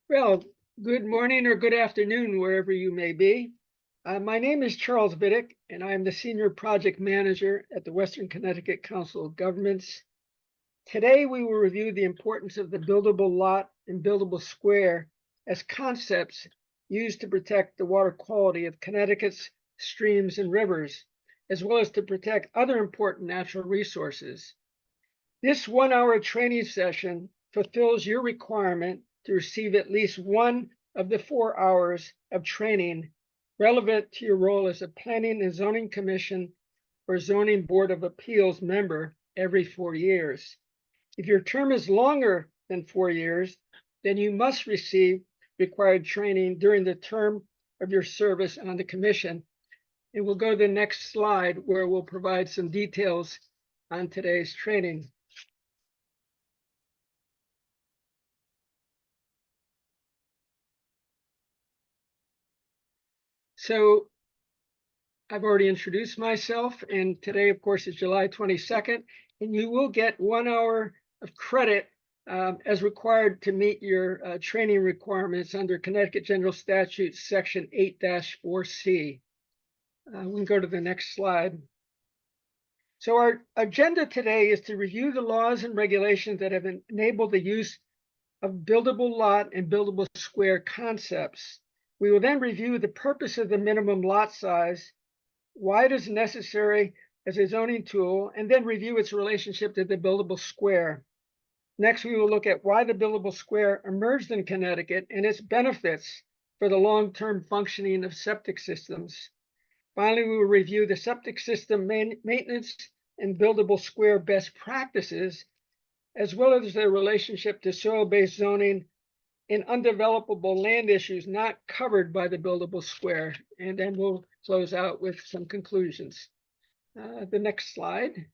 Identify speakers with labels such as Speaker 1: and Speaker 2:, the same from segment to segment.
Speaker 1: Well, good morning or good afternoon, wherever you may be. My name is Charles Vidic, and I am the Senior Project Manager at the Western Connecticut Council of Governments. Today, we will review the importance of the buildable lot and buildable square as concepts used to protect the water quality of Connecticut's streams and rivers, as well as to protect other important natural resources. This 1 hour training session fulfills your requirement to receive at least one of the 4 hours of training relevant to your role as a Planning and Zoning Commission or Zoning Board of Appeals member every 4 years. If your term is longer than 4 years, then you must receive required training during the term of your service on the commission. And we'll go to the next slide where we'll provide some details on today's training. So I've already introduced myself, and today, of course, is July 22nd, and you will get 1 hour of credit as required to meet your training requirements under Connecticut General Statute Section 8-4C. We can go to the next slide. So our agenda today is to review the laws and regulations that have enabled the use of buildable lot and buildable square concepts. We will then review the purpose of the minimum lot size, why it is necessary as a zoning tool, and then review its relationship to the buildable square. Next, we will look at why the buildable square emerged in Connecticut and its benefits for the long-term functioning of septic systems. Finally, we will review the septic system maintenance and buildable square best practices, as well as their relationship to soil-based zoning in undevelopable land issues not covered by the buildable square. And then we'll close out with some conclusions. The next slide.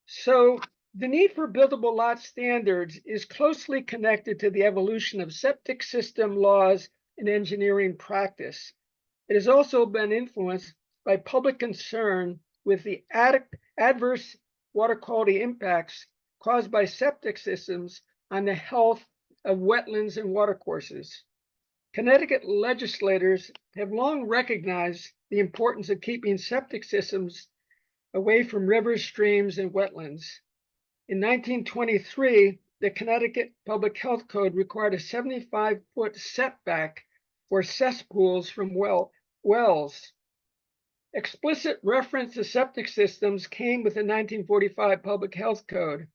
Speaker 1: So the need for buildable lot standards is closely connected to the evolution of septic system laws and engineering practice. It has also been influenced by public concern with the adverse water quality impacts caused by septic systems on the health of wetlands and watercourses. Connecticut legislators have long recognized the importance of keeping septic systems away from rivers, streams, and wetlands. In 1923, the Connecticut Public Health Code required a 75-foot setback for cesspools from wells. Explicit reference to septic systems came with the 1945 Public Health Code.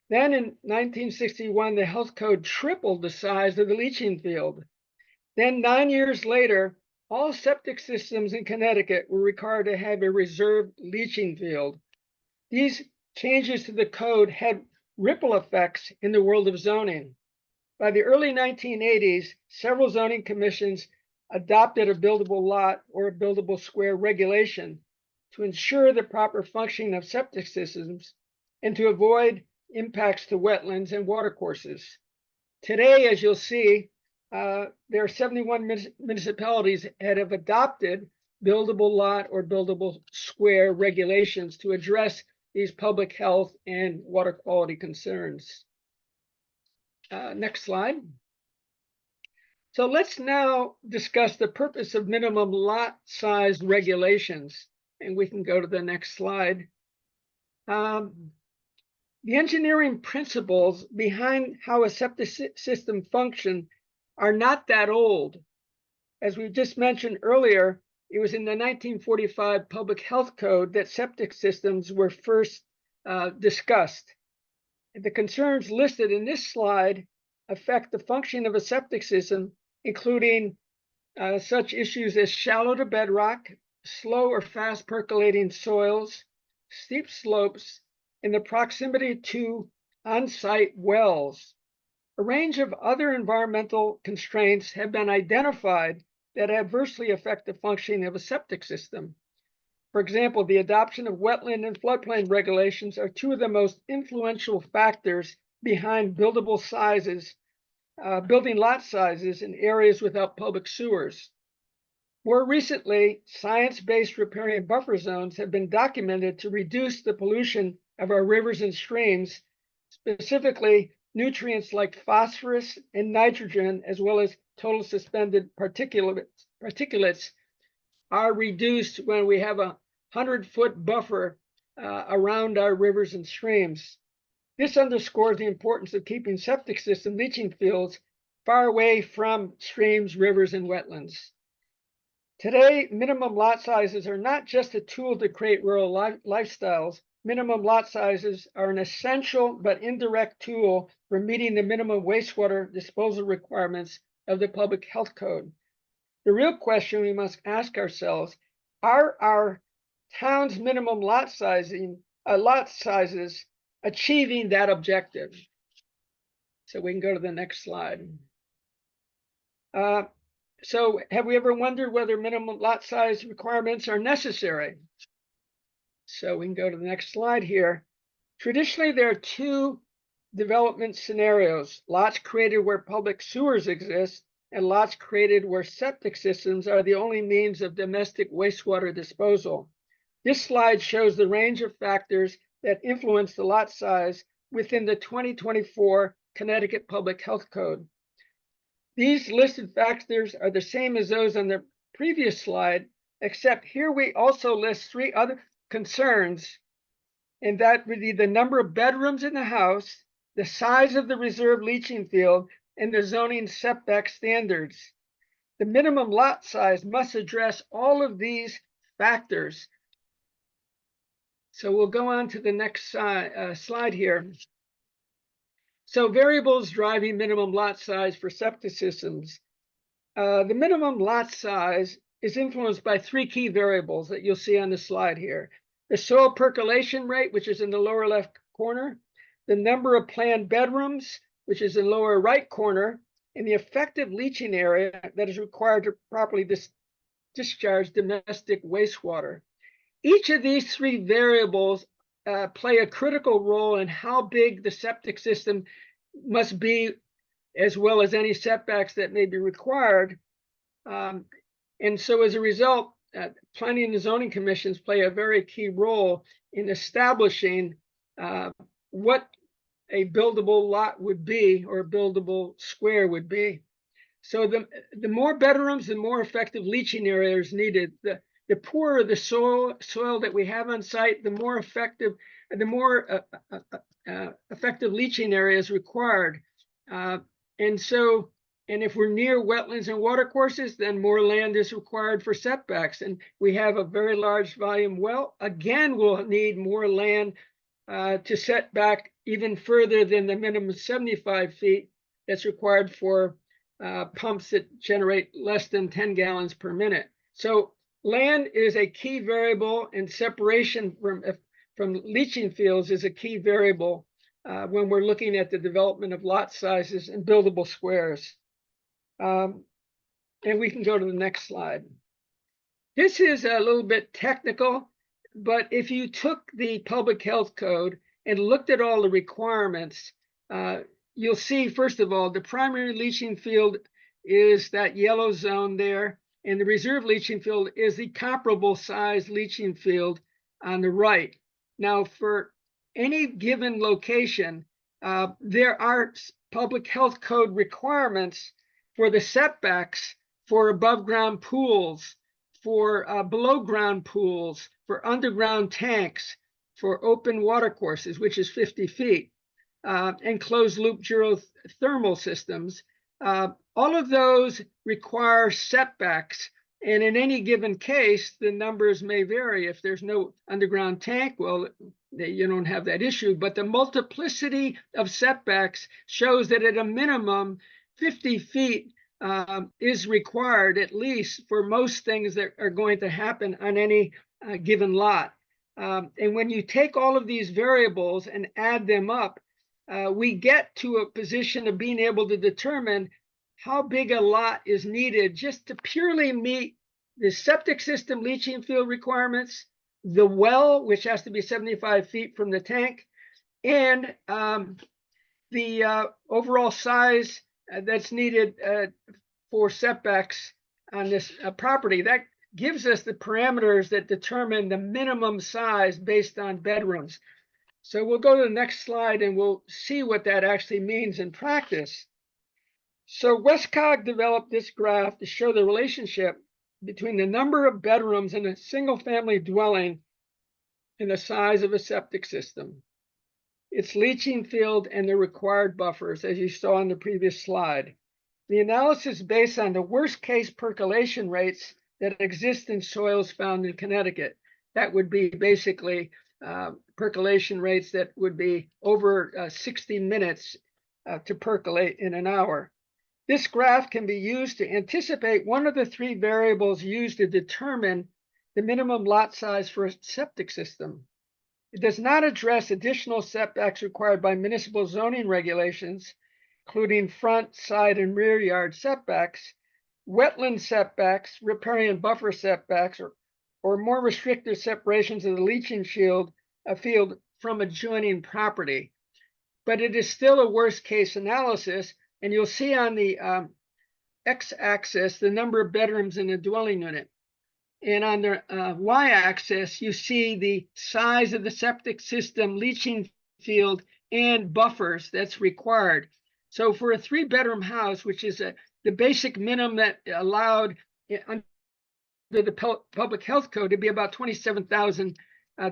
Speaker 1: Then in 1961, the health code tripled the size of the leaching field. Then 9 years later, all septic systems in Connecticut were required to have a reserved leaching field. These changes to the code had ripple effects in the world of zoning. By the early 1980s, several zoning commissions adopted a buildable lot or a buildable square regulation to ensure the proper functioning of septic systems and to avoid impacts to wetlands and watercourses. Today, as you'll see, there are 71 municipalities that have adopted buildable lot or buildable square regulations to address these public health and water quality concerns. Next slide. So let's now discuss the purpose of minimum lot size regulations, and we can go to the next slide. The engineering principles behind how a septic system functions are not that old. As we just mentioned earlier, it was in the 1945 Public Health Code that septic systems were first discussed. The concerns listed in this slide affect the functioning of a septic system, including such issues as shallow to bedrock, slow or fast percolating soils, steep slopes, and the proximity to on-site wells. A range of other environmental constraints have been identified that adversely affect the functioning of a septic system. For example, the adoption of wetland and floodplain regulations are two of the most influential factors behind building lot sizes in areas without public sewers. More recently, science-based riparian buffer zones have been documented to reduce the pollution of our rivers and streams, specifically nutrients like phosphorus and nitrogen, as well as total suspended particulates are reduced when we have a 100-foot buffer around our rivers and streams. This underscores the importance of keeping septic system leaching fields far away from streams, rivers, and wetlands. Today, minimum lot sizes are not just a tool to create rural lifestyles. Minimum lot sizes are an essential but indirect tool for meeting the minimum wastewater disposal requirements of the Public Health Code. The real question we must ask ourselves, are our town's minimum lot sizes achieving that objective? So we can go to the next slide. So have we ever wondered whether minimum lot size requirements are necessary? So we can go to the next slide here. Traditionally, there are two development scenarios: lots created where public sewers exist and lots created where septic systems are the only means of domestic wastewater disposal. This slide shows the range of factors that influence the lot size within the 2024 Connecticut Public Health Code. These listed factors are the same as those on the previous slide, except here we also list three other concerns, and that would be the number of bedrooms in the house, the size of the reserve leaching field, and the zoning setback standards. The minimum lot size must address all of these factors. So we'll go on to the next slide here. So variables driving minimum lot size for septic systems. The minimum lot size is influenced by three key variables that you'll see on the slide here. The soil percolation rate, which is in the lower left corner, the number of planned bedrooms, which is in the lower right corner, and the effective leaching area that is required to properly discharge domestic wastewater. Each of these three variables play a critical role in how big the septic system must be, as well as any setbacks that may be required. And so as a result, planning and zoning commissions play a very key role in establishing what a buildable lot would be, or a buildable square would be. So the more bedrooms, the more effective leaching area is needed. The poorer the soil that we have on site, the more effective leaching area is required. And if we're near wetlands and watercourses, then more land is required for setbacks. And we have a very large volume well. Again, we'll need more land to set back even further than the minimum 75 feet that's required for pumps that generate less than 10 gallons per minute. So land is a key variable, and separation from leaching fields is a key variable when we're looking at the development of lot sizes and buildable squares. And we can go to the next slide. This is a little bit technical, but if you took the Public Health Code and looked at all the requirements, you'll see, first of all, the primary leaching field is that yellow zone there, and the reserve leaching field is the comparable size leaching field on the right. Now, for any given location, there are Public Health Code requirements for the setbacks for above ground pools, for below ground pools, for underground tanks, for open water courses, which is 50 feet, and closed loop geothermal systems. All of those require setbacks. And in any given case, the numbers may vary. If there's no underground tank, well, you don't have that issue. But the multiplicity of setbacks shows that at a minimum, 50 feet is required, at least, for most things that are going to happen on any given lot. And when you take all of these variables and add them up, we get to a position of being able to determine how big a lot is needed just to purely meet the septic system leaching field requirements, the well, which has to be 75 feet from the tank, and the overall size that's needed for setbacks on this property. That gives us the parameters that determine the minimum size based on bedrooms. So we'll go to the next slide and we'll see what that actually means in practice. So Westcott developed this graph to show the relationship between the number of bedrooms in a single family dwelling and the size of a septic system, its leaching field, and the required buffers, as you saw on the previous slide. The analysis is based on the worst case percolation rates that exist in soils found in Connecticut. That would be basically percolation rates that would be over 60 minutes to percolate in an hour. This graph can be used to anticipate one of the three variables used to determine the minimum lot size for a septic system. It does not address additional setbacks required by municipal zoning regulations, including front, side, and rear yard setbacks, wetland setbacks, riparian buffer setbacks, or more restrictive separations of the leaching field from adjoining property. But it is still a worst case analysis, and you'll see on the x-axis the number of bedrooms in a dwelling unit. And on the y-axis, you see the size of the septic system, leaching field, and buffers that's required. So for a 3-bedroom house, which is the basic minimum that allowed under the public health code to be about 27,000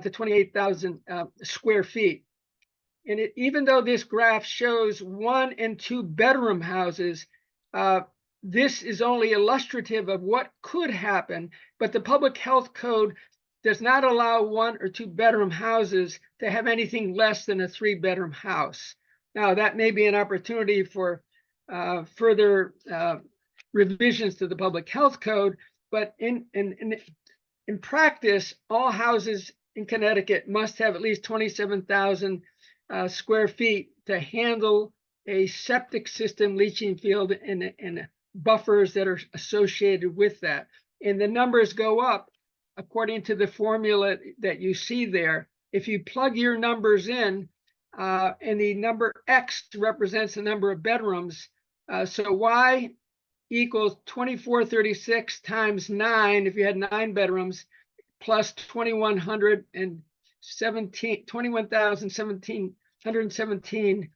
Speaker 1: to 28,000 square feet. And even though this graph shows 1 and 2 bedroom houses, this is only illustrative of what could happen, but the public health code does not allow 1 or 2 bedroom houses to have anything less than a 3-bedroom house. Now, that may be an opportunity for further revisions to the public health code, but in practice, all houses in Connecticut must have at least 27,000 square feet to handle a septic system, leaching field, and buffers that are associated with that. And the numbers go up according to the formula that you see there. If you plug your numbers in, and the number X represents the number of bedrooms, so Y equals 2436 times 9, if you had 9 bedrooms, plus 21,017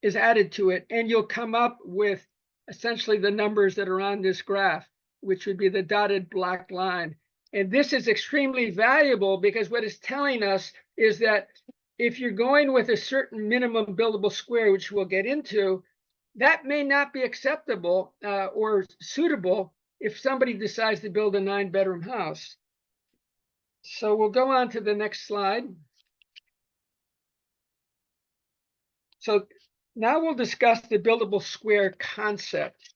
Speaker 1: is added to it, and you'll come up with essentially the numbers that are on this graph, which would be the dotted black line. And this is extremely valuable because what it's telling us is that if you're going with a certain minimum buildable square, which we'll get into, that may not be acceptable or suitable if somebody decides to build a 9-bedroom house. So we'll go on to the next slide. So now we'll discuss the buildable square concept.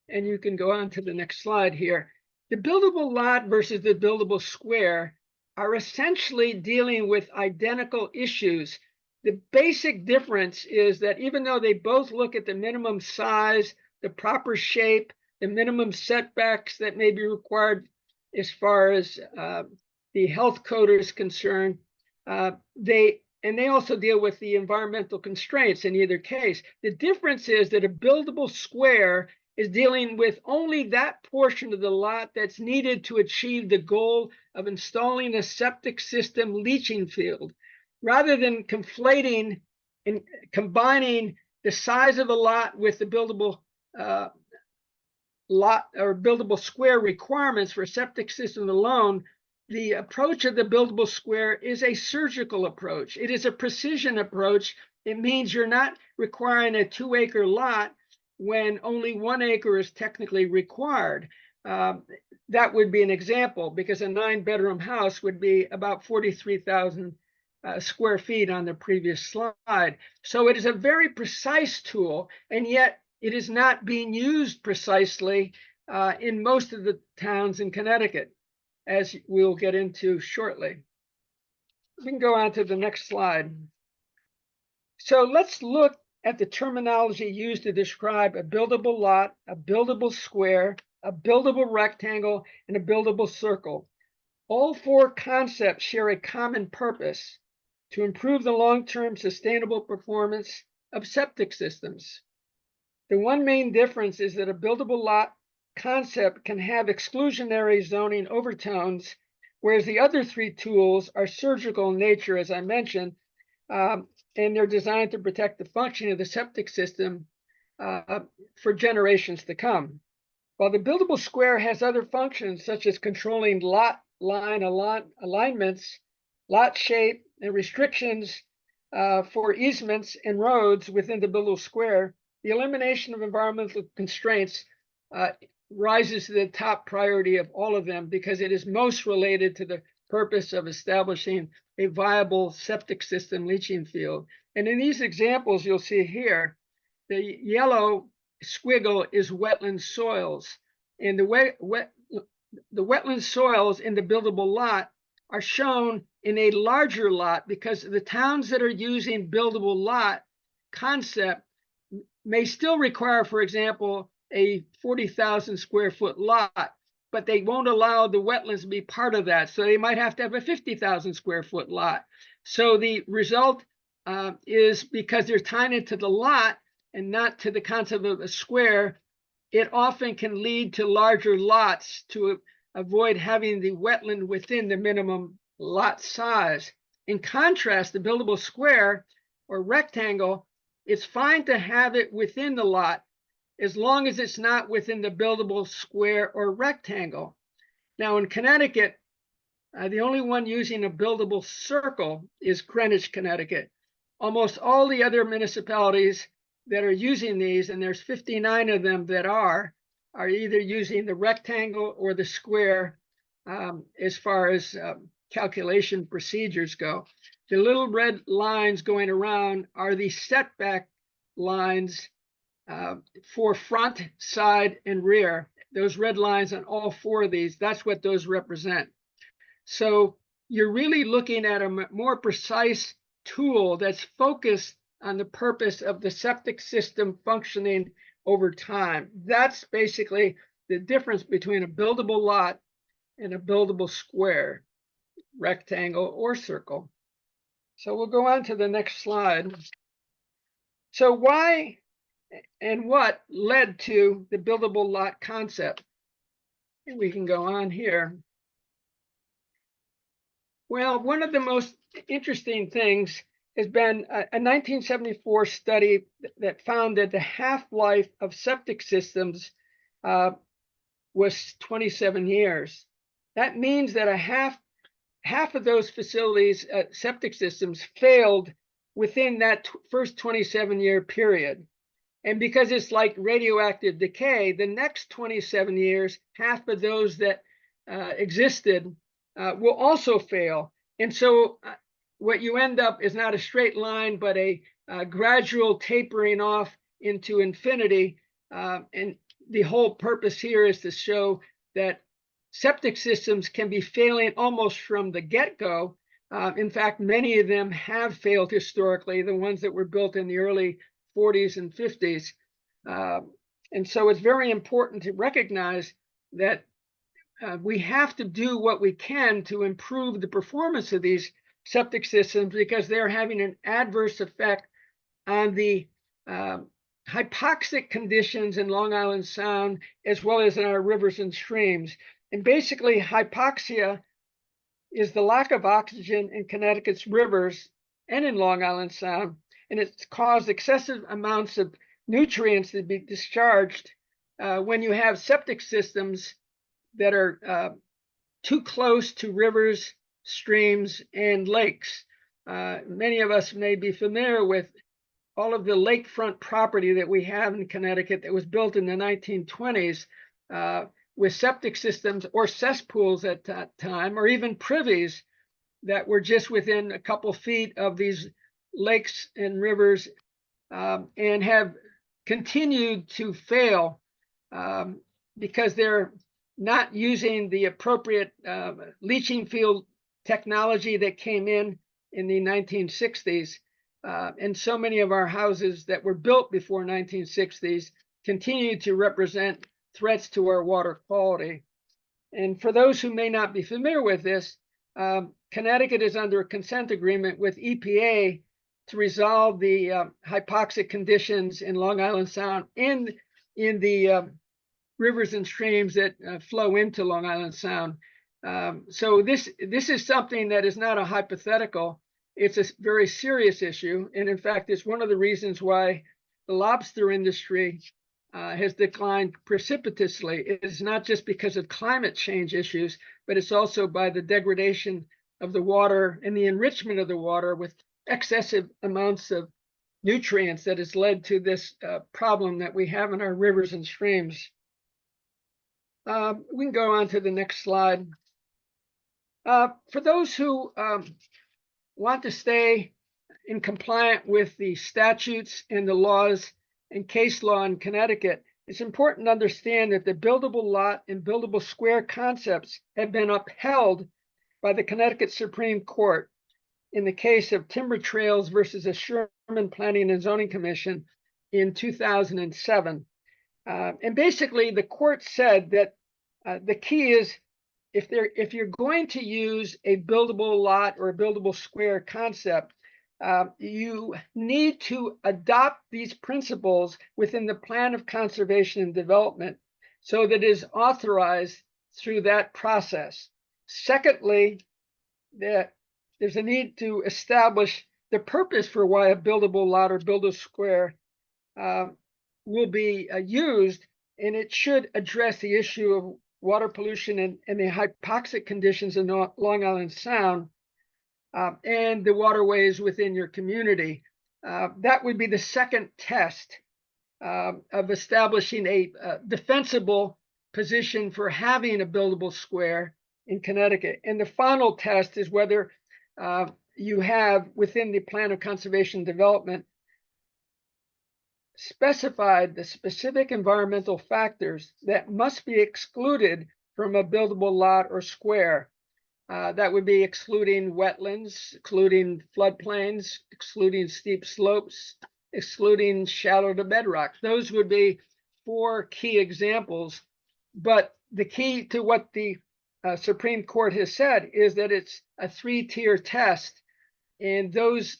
Speaker 1: And you can go on to the next slide here. The buildable lot versus the buildable square are essentially dealing with identical issues. The basic difference is that even though they both look at the minimum size, the proper shape, the minimum setbacks that may be required as far as the health code is concerned, they also deal with the environmental constraints in either case. The difference is that a buildable square is dealing with only that portion of the lot that's needed to achieve the goal of installing a septic system leaching field, rather than conflating and combining the size of the lot with the buildable lot or buildable square requirements for a septic system alone. The approach of the buildable square is a surgical approach. It is a precision approach. It means you're not requiring a 2-acre lot when only 1 acre is technically required. That would be an example, because a 9-bedroom house would be about 43,000 square feet on the previous slide. So it is a very precise tool, and yet it is not being used precisely in most of the towns in Connecticut, as we'll get into shortly. We can go on to the next slide. So let's look at the terminology used to describe a buildable lot, a buildable square, a buildable rectangle, and a buildable circle. All 4 concepts share a common purpose: to improve the long-term sustainable performance of septic systems. The one main difference is that a buildable lot concept can have exclusionary zoning overtones, whereas the other three tools are surgical in nature, as I mentioned, and they're designed to protect the functioning of the septic system for generations to come. While the buildable square has other functions, such as controlling lot line alignments, lot shape, and restrictions for easements and roads within the buildable square, the elimination of environmental constraints rises to the top priority of all of them because it is most related to the purpose of establishing a viable septic system leaching field. And in these examples you'll see here, the yellow squiggle is wetland soils. And the wetland soils in the buildable lot are shown in a larger lot because the towns that are using buildable lot concept may still require, for example, a 40,000 square foot lot, but they won't allow the wetlands to be part of that. So they might have to have a 50,000 square foot lot. So the result is because they're tying it to the lot and not to the concept of a square, it often can lead to larger lots to avoid having the wetland within the minimum lot size. In contrast, the buildable square or rectangle, it's fine to have it within the lot as long as it's not within the buildable square or rectangle. Now in Connecticut, the only one using a buildable circle is Greenwich, Connecticut. Almost all the other municipalities that are using these, and there's 59 of them that are either using the rectangle or the square as far as calculation procedures go. The little red lines going around are the setback lines for front, side, and rear. Those red lines on all four of these, that's what those represent. So you're really looking at a more precise tool that's focused on the purpose of the septic system functioning over time. That's basically the difference between a buildable lot and a buildable square, rectangle, or circle. So we'll go on to the next slide. So why and what led to the buildable lot concept? And we can go on here. Well, one of the most interesting things has been a 1974 study that found that the half-life of septic systems was 27 years. That means that half of those facilities, septic systems, failed within that first 27-year period. And because it's like radioactive decay, the next 27 years, half of those that existed will also fail. And so what you end up is not a straight line, but a gradual tapering off into infinity. And the whole purpose here is to show that septic systems can be failing almost from the get-go. In fact, many of them have failed historically, the ones that were built in the early 40s and 50s. And so it's very important to recognize that we have to do what we can to improve the performance of these septic systems because they're having an adverse effect on the hypoxic conditions in Long Island Sound, as well as in our rivers and streams. And basically, hypoxia is the lack of oxygen in Connecticut's rivers and in Long Island Sound, and it's caused excessive amounts of nutrients to be discharged when you have septic systems that are too close to rivers, streams, and lakes. Many of us may be familiar with all of the lakefront property that we have in Connecticut that was built in the 1920s with septic systems or cesspools at that time, or even privies that were just within a couple feet of these lakes and rivers and have continued to fail because they're not using the appropriate leaching field technology that came in the 1960s. And so many of our houses that were built before 1960s continue to represent threats to our water quality. And for those who may not be familiar with this, Connecticut is under a consent agreement with EPA to resolve the hypoxic conditions in Long Island Sound in the rivers and streams that flow into Long Island Sound. So this is something that is not a hypothetical. It's a very serious issue. And in fact, it's one of the reasons why the lobster industry has declined precipitously. It's not just because of climate change issues, but it's also by the degradation of the water and the enrichment of the water with excessive amounts of nutrients that has led to this problem that we have in our rivers and streams. We can go on to the next slide. For those who want to stay in compliant with the statutes and the laws and case law in Connecticut, it's important to understand that the buildable lot and buildable square concepts have been upheld by the Connecticut Supreme Court in the case of Timber Trails versus the Sherman Planning and Zoning Commission in 2007. And basically, the court said that the key is if you're going to use a buildable lot or a buildable square concept, you need to adopt these principles within the plan of conservation and development so that it is authorized through that process. Secondly, there's a need to establish the purpose for why a buildable lot or buildable square will be used, and it should address the issue of water pollution and the hypoxic conditions in Long Island Sound and the waterways within your community. That would be the second test of establishing a defensible position for having a buildable square in Connecticut. And the final test is whether you have within the plan of conservation and development specified the specific environmental factors that must be excluded from a buildable lot or square. That would be excluding wetlands, excluding floodplains, excluding steep slopes, excluding shallow to bedrock. Those would be 4 key examples. But the key to what the Supreme Court has said is that it's a 3-tier test, and those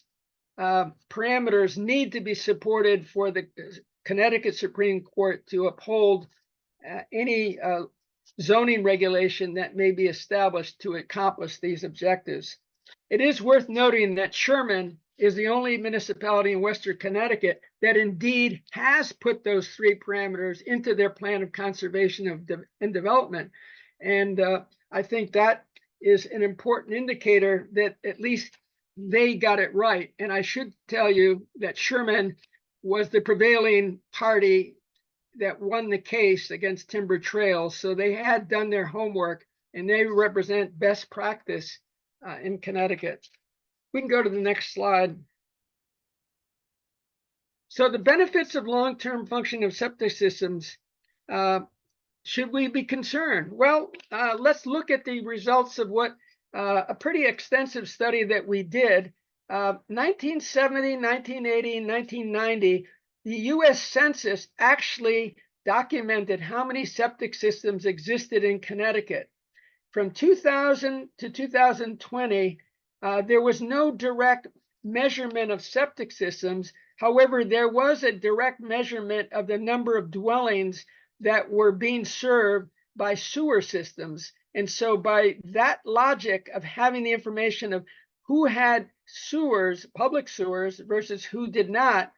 Speaker 1: parameters need to be supported for the Connecticut Supreme Court to uphold any zoning regulation that may be established to accomplish these objectives. It is worth noting that Sherman is the only municipality in Western Connecticut that indeed has put those 3 parameters into their plan of conservation and development. And I think that is an important indicator that at least they got it right. And I should tell you that Sherman was the prevailing party that won the case against Timber Trails. So they had done their homework, and they represent best practice in Connecticut. We can go to the next slide. So the benefits of long-term functioning of septic systems, should we be concerned? Well, let's look at the results of what a pretty extensive study that we did. 1970, 1980, and 1990, the US Census actually documented how many septic systems existed in Connecticut. From 2000 to 2020, there was no direct measurement of septic systems. However, there was a direct measurement of the number of dwellings that were being served by sewer systems. And so by that logic of having the information of who had sewers, public sewers, versus who did not,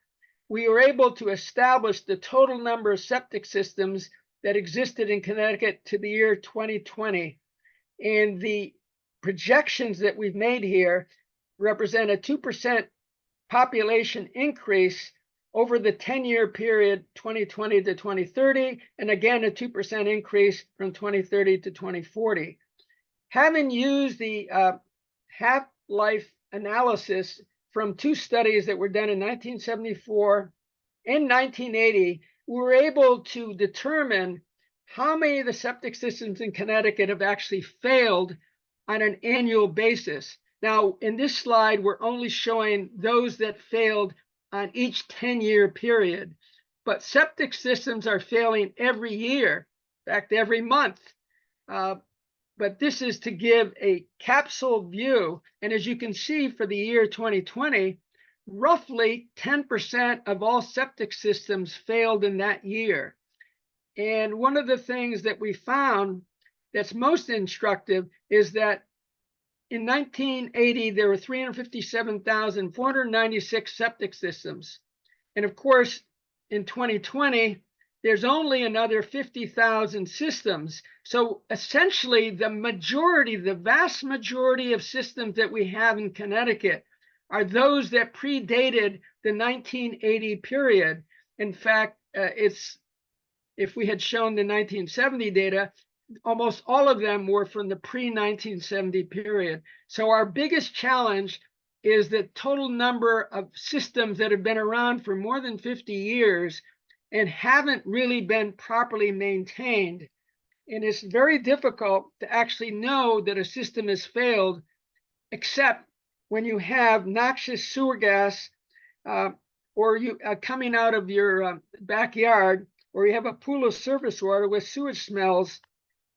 Speaker 1: we were able to establish the total number of septic systems that existed in Connecticut to the year 2020. And the projections that we've made here represent a 2% population increase over the 10-year period 2020 to 2030, and again a 2% increase from 2030 to 2040. Having used the half-life analysis from 2 studies that were done in 1974 and 1980, we were able to determine how many of the septic systems in Connecticut have actually failed on an annual basis. Now, in this slide, we're only showing those that failed on each 10-year period, but septic systems are failing every year, in fact, every month. But this is to give a capsule view. And as you can see for the year 2020, roughly 10% of all septic systems failed in that year. And one of the things that we found that's most instructive is that in 1980, there were 357,496 septic systems. And of course, in 2020, there's only another 50,000 systems. So essentially, the vast majority of systems that we have in Connecticut are those that predated the 1980 period. In fact, if we had shown the 1970 data, almost all of them were from the pre-1970 period. So our biggest challenge is the total number of systems that have been around for more than 50 years and haven't really been properly maintained. And it's very difficult to actually know that a system has failed, except when you have noxious sewer gas or you coming out of your backyard, or you have a pool of surface water with sewage smells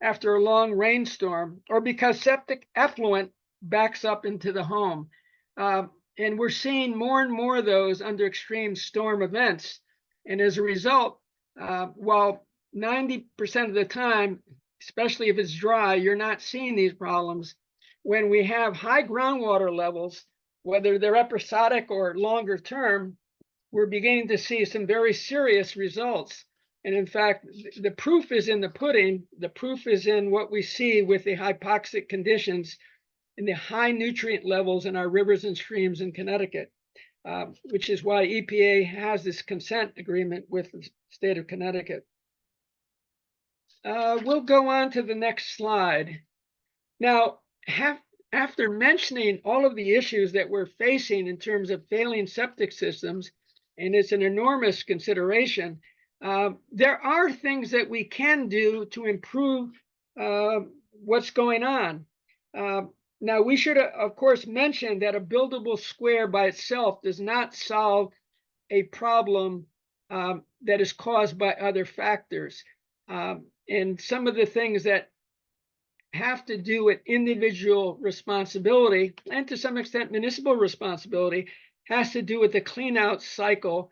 Speaker 1: after a long rainstorm, or because septic effluent backs up into the home. And we're seeing more and more of those under extreme storm events. And as a result, while 90% of the time, especially if it's dry, you're not seeing these problems, when we have high groundwater levels, whether they're episodic or longer term, we're beginning to see some very serious results. And in fact, the proof is in the pudding. The proof is in what we see with the hypoxic conditions and the high nutrient levels in our rivers and streams in Connecticut, which is why EPA has this consent agreement with the state of Connecticut. We'll go on to the next slide. Now, after mentioning all of the issues that we're facing in terms of failing septic systems, and it's an enormous consideration, there are things that we can do to improve what's going on. Now, we should, of course, mention that a buildable square by itself does not solve a problem that is caused by other factors. And some of the things that have to do with individual responsibility, and to some extent municipal responsibility, has to do with the clean out cycle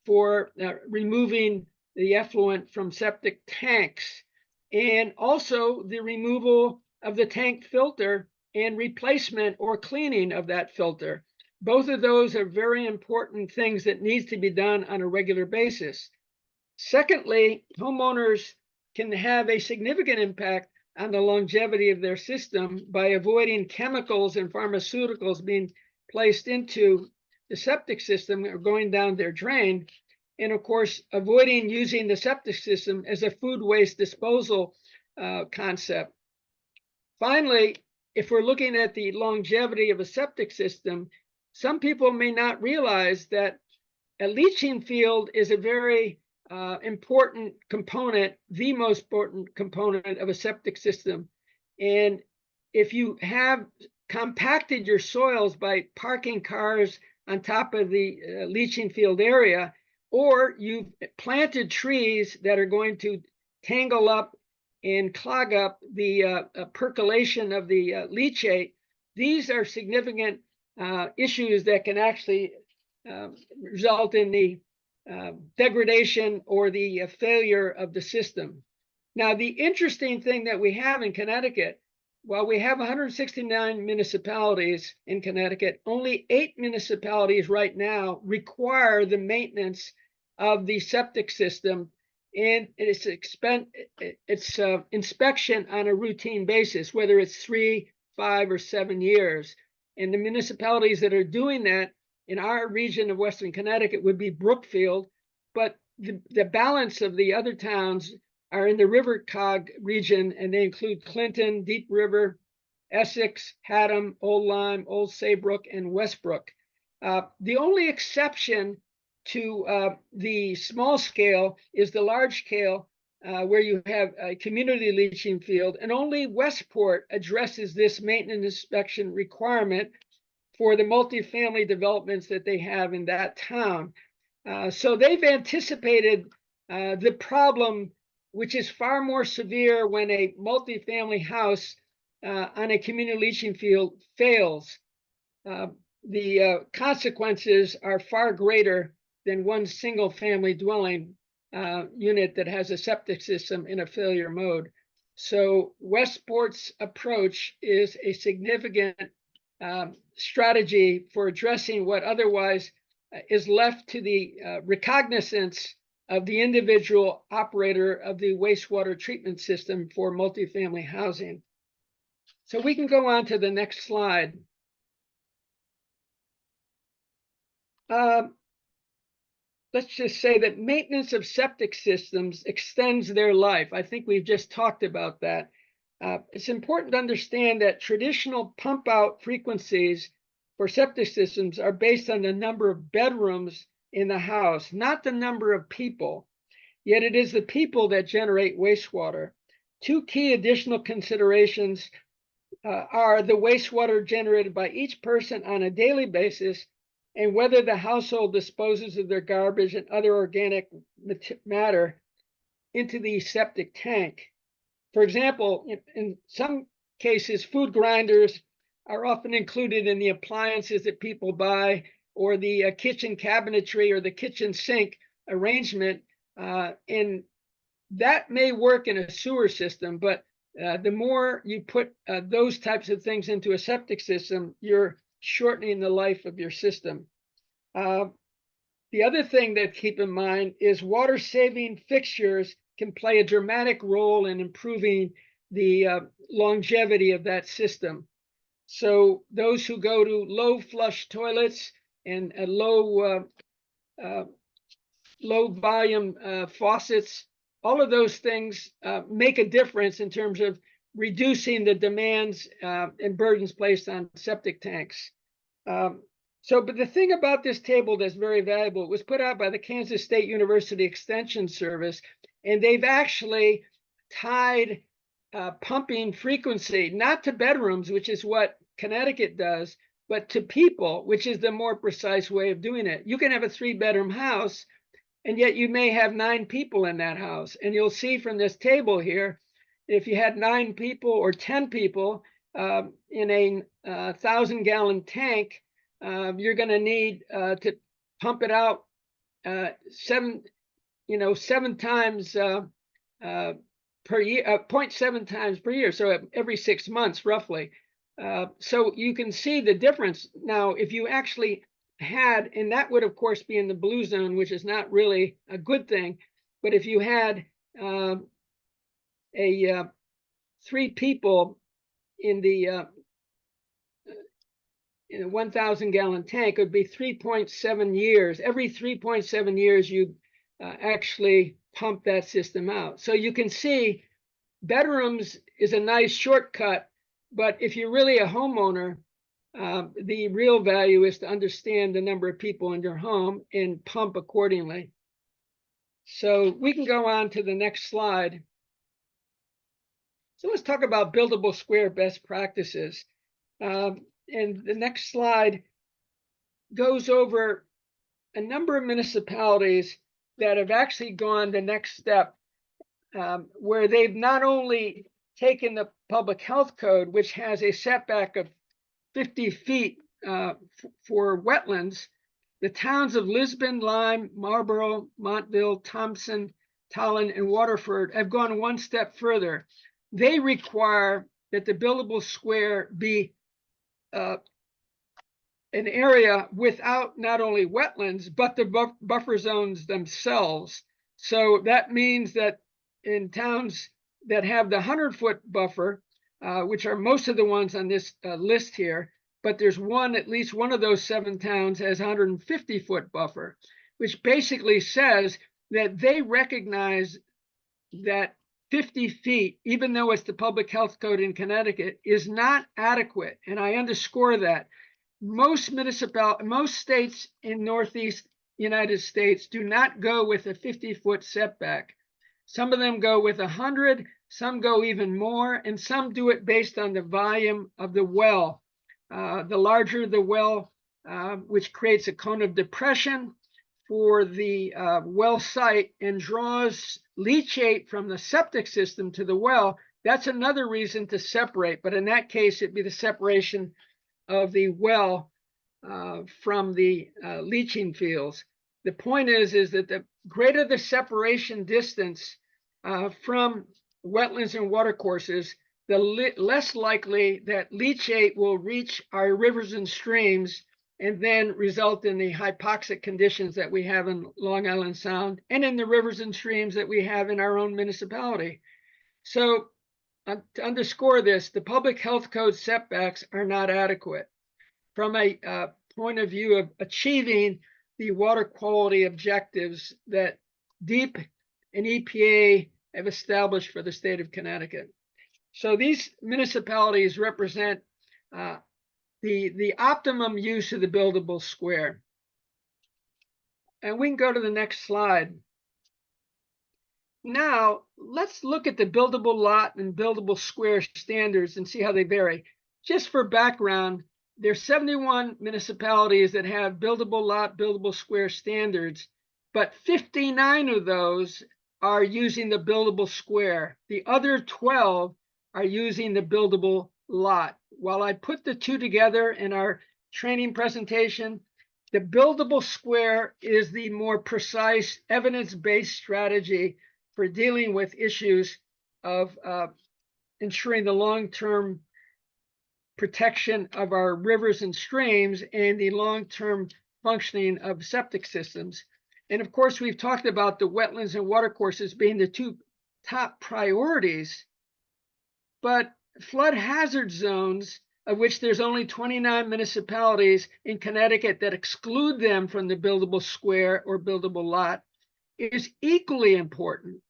Speaker 1: for removing the effluent from septic tanks, and also the removal of the tank filter and replacement or cleaning of that filter. Both of those are very important things that needs to be done on a regular basis. Secondly, homeowners can have a significant impact on the longevity of their system by avoiding chemicals and pharmaceuticals being placed into the septic system or going down their drain. And of course, avoiding using the septic system as a food waste disposal concept. Finally, if we're looking at the longevity of a septic system, some people may not realize that a leaching field is a very important component, the most important component of a septic system. And if you have compacted your soils by parking cars on top of the leaching field area, or you've planted trees that are going to tangle up and clog up the percolation of the leachate, these are significant issues that can actually result in the degradation or the failure of the system. Now, the interesting thing that we have in Connecticut, while we have 169 municipalities in Connecticut, only 8 municipalities right now require the maintenance of the septic system, and it's inspection on a routine basis, whether it's 3, 5, or 7 years. And the municipalities that are doing that in our region of Western Connecticut would be Brookfield, but the balance of the other towns are in the River Cog region, and they include Clinton, Deep River, Essex, Haddam, Old Lyme, Old Saybrook, and Westbrook. The only exception to the small scale is the large scale, where you have a community leaching field, and only Westport addresses this maintenance inspection requirement for the multifamily developments that they have in that town. So they've anticipated the problem, which is far more severe when a multifamily house on a community leaching field fails. The consequences are far greater than one single family dwelling unit that has a septic system in a failure mode. So Westport's approach is a significant strategy for addressing what otherwise is left to the recognizance of the individual operator of the wastewater treatment system for multifamily housing. So we can go on to the next slide. Let's just say that maintenance of septic systems extends their life. I think we've just talked about that. It's important to understand that traditional pump out frequencies for septic systems are based on the number of bedrooms in the house, not the number of people. Yet it is the people that generate wastewater. Two key additional considerations are the wastewater generated by each person on a daily basis and whether the household disposes of their garbage and other organic matter into the septic tank. For example, in some cases, food grinders are often included in the appliances that people buy, or the kitchen cabinetry or the kitchen sink arrangement. And that may work in a sewer system, but the more you put those types of things into a septic system, you're shortening the life of your system. The other thing that keep in mind is water saving fixtures can play a dramatic role in improving the longevity of that system. So those who go to low flush toilets and low volume faucets, all of those things make a difference in terms of reducing the demands and burdens placed on septic tanks. But the thing about this table that's very valuable, it was put out by the Kansas State University Extension Service, and they've actually tied pumping frequency, not to bedrooms, which is what Connecticut does, but to people, which is the more precise way of doing it. You can have a 3-bedroom house, and yet you may have 9 people in that house. And you'll see from this table here, if you had 9 people or 10 people in a 1,000-gallon tank, you're going to need to pump it out 7 times per year, 0.7 times per year, so every 6 months roughly. So you can see the difference. Now, if you actually had, and that would of course be in the blue zone, which is not really a good thing, but if you had 3 people in the 1,000-gallon tank, it would be 3.7 years. Every 3.7 years, you actually pump that system out. So you can see bedrooms is a nice shortcut, but if you're really a homeowner, the real value is to understand the number of people in your home and pump accordingly. So we can go on to the next slide. So let's talk about Buildable Square best practices. And the next slide goes over a number of municipalities that have actually gone the next step, where they've not only taken the public health code, which has a setback of 50 feet for wetlands. The towns of Lisbon, Lyme, Marlborough, Montville, Thompson, Tallinn, and Waterford have gone one step further. They require that the buildable square be an area without not only wetlands, but the buffer zones themselves. So that means that in towns that have the 100-foot buffer, which are most of the ones on this list here, but there's at least one of those 7 towns has 150-foot buffer, which basically says that they recognize that 50 feet, even though it's the public health code in Connecticut, is not adequate. And I underscore that. Most states in Northeast United States do not go with a 50-foot setback. Some of them go with 100, some go even more, and some do it based on the volume of the well. The larger the well, which creates a cone of depression for the well site and draws leachate from the septic system to the well, that's another reason to separate. But in that case, it'd be the separation of the well from the leaching fields. The point is that the greater the separation distance from wetlands and watercourses, the less likely that leachate will reach our rivers and streams and then result in the hypoxic conditions that we have in Long Island Sound and in the rivers and streams that we have in our own municipality. So to underscore this, the public health code setbacks are not adequate from a point of view of achieving the water quality objectives that DEEP and EPA have established for the state of Connecticut. So these municipalities represent the optimum use of the buildable square. And we can go to the next slide. Now, let's look at the buildable lot and buildable square standards and see how they vary. Just for background, there's 71 municipalities that have buildable lot, buildable square standards, but 59 of those are using the buildable square. The other 12 are using the buildable lot. While I put the two together in our training presentation, the buildable square is the more precise evidence-based strategy for dealing with issues of ensuring the long-term protection of our rivers and streams and the long-term functioning of septic systems. And of course, we've talked about the wetlands and watercourses being the two top priorities, but flood hazard zones, of which there's only 29 municipalities in Connecticut that exclude them from the buildable square or buildable lot, is equally important.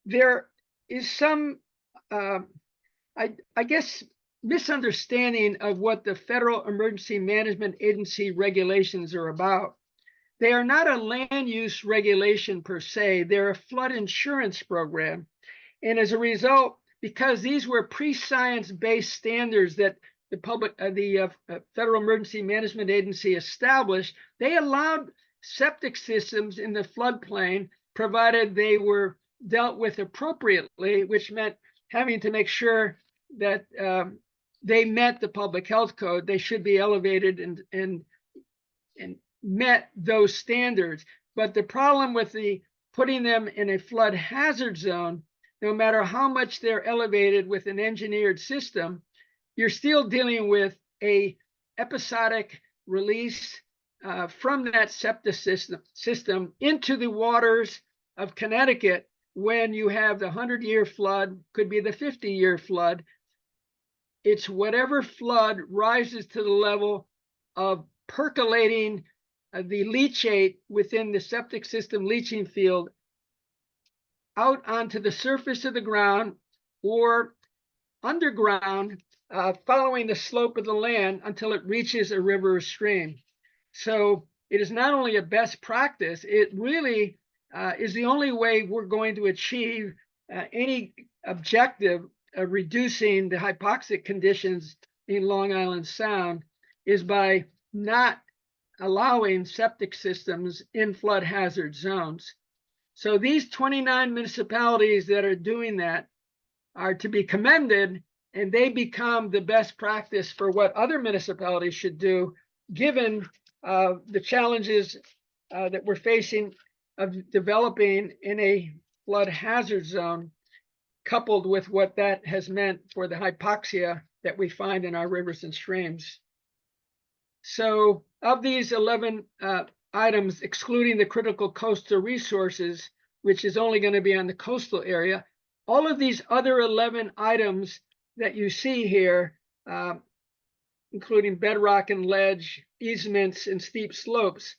Speaker 1: There is some, I guess, misunderstanding of what the Federal Emergency Management Agency regulations are about. They are not a land use regulation per se, they're a flood insurance program. And as a result, because these were pre-science-based standards that the Federal Emergency Management Agency established, they allowed septic systems in the floodplain, provided they were dealt with appropriately, which meant having to make sure that they met the public health code. They should be elevated and met those standards. But the problem with putting them in a flood hazard zone, no matter how much they're elevated with an engineered system, you're still dealing with a episodic release from that septic system into the waters of Connecticut when you have the 100-year flood, could be the 50-year flood. It's whatever flood rises to the level of percolating the leachate within the septic system leaching field out onto the surface of the ground or underground, following the slope of the land until it reaches a river or stream. So it is not only a best practice, it really is the only way we're going to achieve any objective of reducing the hypoxic conditions in Long Island Sound is by not allowing septic systems in flood hazard zones. So these 29 municipalities that are doing that are to be commended, and they become the best practice for what other municipalities should do, given the challenges that we're facing of developing in a flood hazard zone, coupled with what that has meant for the hypoxia that we find in our rivers and streams. So of these 11 items, excluding the critical coastal resources, which is only going to be on the coastal area, all of these other 11 items that you see here, including bedrock and ledge, easements, and steep slopes,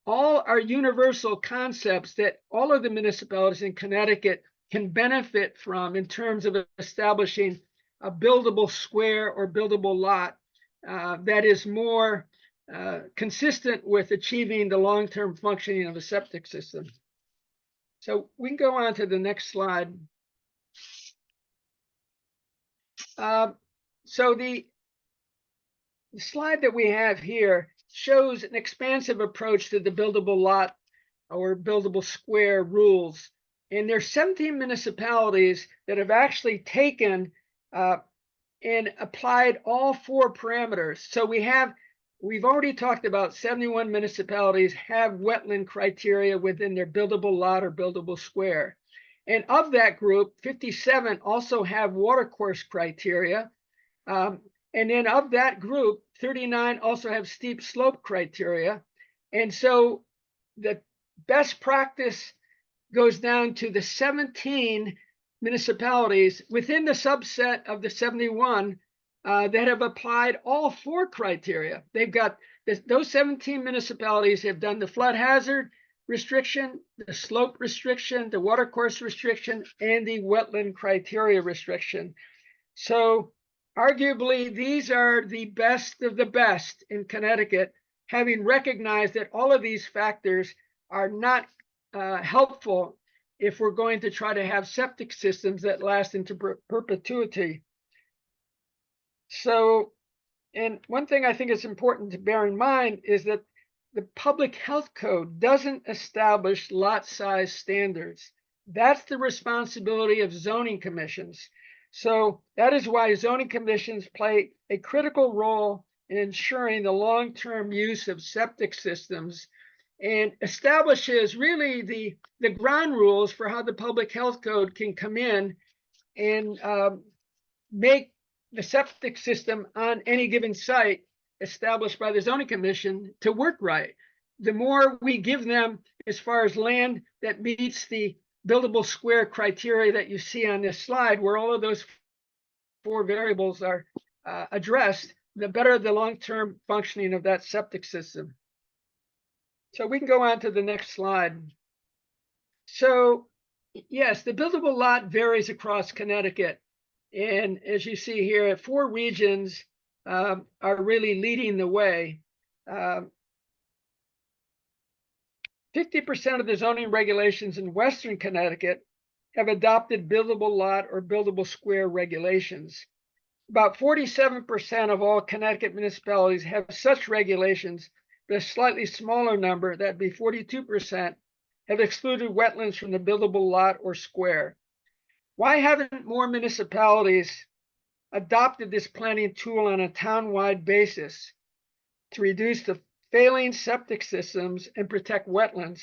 Speaker 1: all are universal concepts that all of the municipalities in Connecticut can benefit from in terms of establishing a buildable square or buildable lot that is more consistent with achieving the long-term functioning of a septic system. So we can go on to the next slide. So the slide that we have here shows an expansive approach to the buildable lot or buildable square rules. And there's 17 municipalities that have actually taken and applied all 4 parameters. So we've already talked about 71 municipalities have wetland criteria within their buildable lot or buildable square. And of that group, 57 also have watercourse criteria. And then of that group, 39 also have steep slope criteria. And so the best practice goes down to the 17 municipalities within the subset of the 71 that have applied all 4 criteria. They've got those 17 municipalities have done the flood hazard restriction, the slope restriction, the watercourse restriction, and the wetland criteria restriction. So arguably, these are the best of the best in Connecticut, having recognized that all of these factors are not helpful if we're going to try to have septic systems that last into perpetuity. So, and one thing I think is important to bear in mind is that the public health code doesn't establish lot size standards. That's the responsibility of zoning commissions. So that is why zoning commissions play a critical role in ensuring the long-term use of septic systems and establishes really the ground rules for how the public health code can come in and make the septic system on any given site established by the zoning commission to work right. The more we give them as far as land that meets the buildable square criteria that you see on this slide, where all of those 4 variables are addressed, the better the long-term functioning of that septic system. So we can go on to the next slide. So yes, the buildable lot varies across Connecticut. And as you see here, 4 regions are really leading the way. 50% of the zoning regulations in Western Connecticut have adopted buildable lot or buildable square regulations. About 47% of all Connecticut municipalities have such regulations, but a slightly smaller number, that'd be 42%, have excluded wetlands from the buildable lot or square. Why haven't more municipalities adopted this planning tool on a town-wide basis to reduce the failing septic systems and protect wetlands?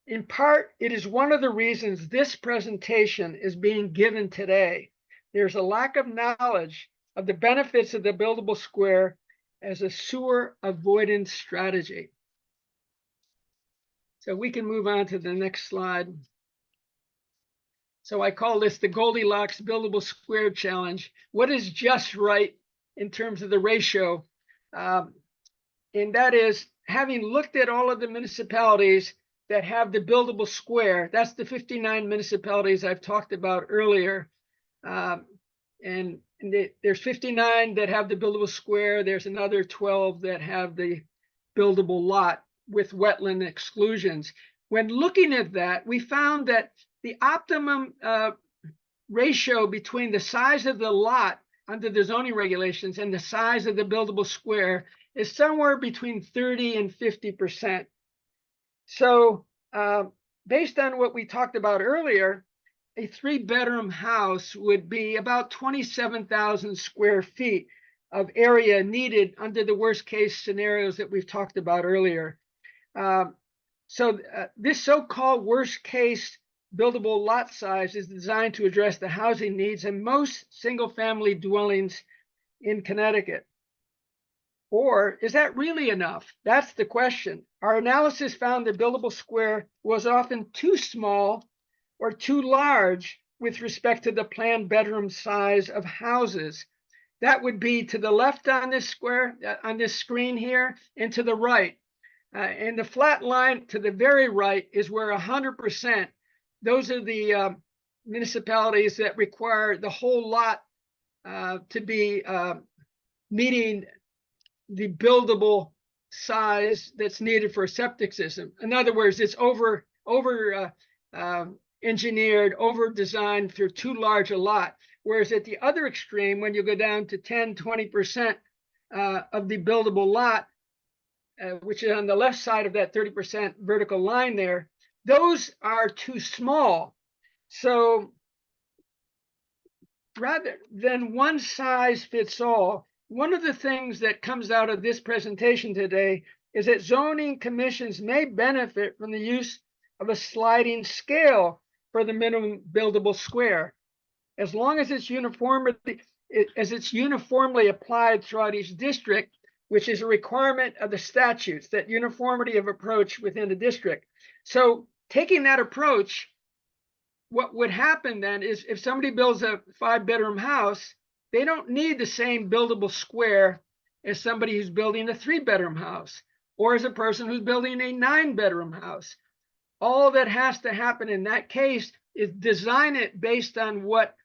Speaker 1: In part, it is one of the reasons this presentation is being given today. There's a lack of knowledge of the benefits of the buildable square as a sewer avoidance strategy. So we can move on to the next slide. So I call this the Goldilocks Buildable Square Challenge. What is just right in terms of the ratio? And that is, having looked at all of the municipalities that have the buildable square, that's the 59 municipalities I've talked about earlier. There's 59 that have the buildable square. There's another 12 that have the buildable lot with wetland exclusions. When looking at that, we found that the optimum ratio between the size of the lot under the zoning regulations and the size of the buildable square is somewhere between 30 and 50%. So based on what we talked about earlier, a 3-bedroom house would be about 27,000 square feet of area needed under the worst case scenarios that we've talked about earlier. This so-called worst case buildable lot size is designed to address the housing needs in most single-family dwellings in Connecticut. Or is that really enough? That's the question. Our analysis found the buildable square was often too small or too large with respect to the planned bedroom size of houses. That would be to the left on this square, on this screen here, and to the right. And the flat line to the very right is where 100%, those are the municipalities that require the whole lot to be meeting the buildable size that's needed for a septic system. In other words, it's engineered, over designed for too large a lot. Whereas at the other extreme, when you go down to 10, 20% of the buildable lot, which is on the left side of that 30% vertical line there, those are too small. So rather than one size fits all, one of the things that comes out of this presentation today is that zoning commissions may benefit from the use of a sliding scale for the minimum buildable square. As long as it's uniformly applied throughout each district, which is a requirement of the statutes, that uniformity of approach within a district. So taking that approach, what would happen then is if somebody builds a 5-bedroom house, they don't need the same buildable square as somebody who's building a 3-bedroom house, or as a person who's building a 9-bedroom house. All that has to happen in that case is design it based on what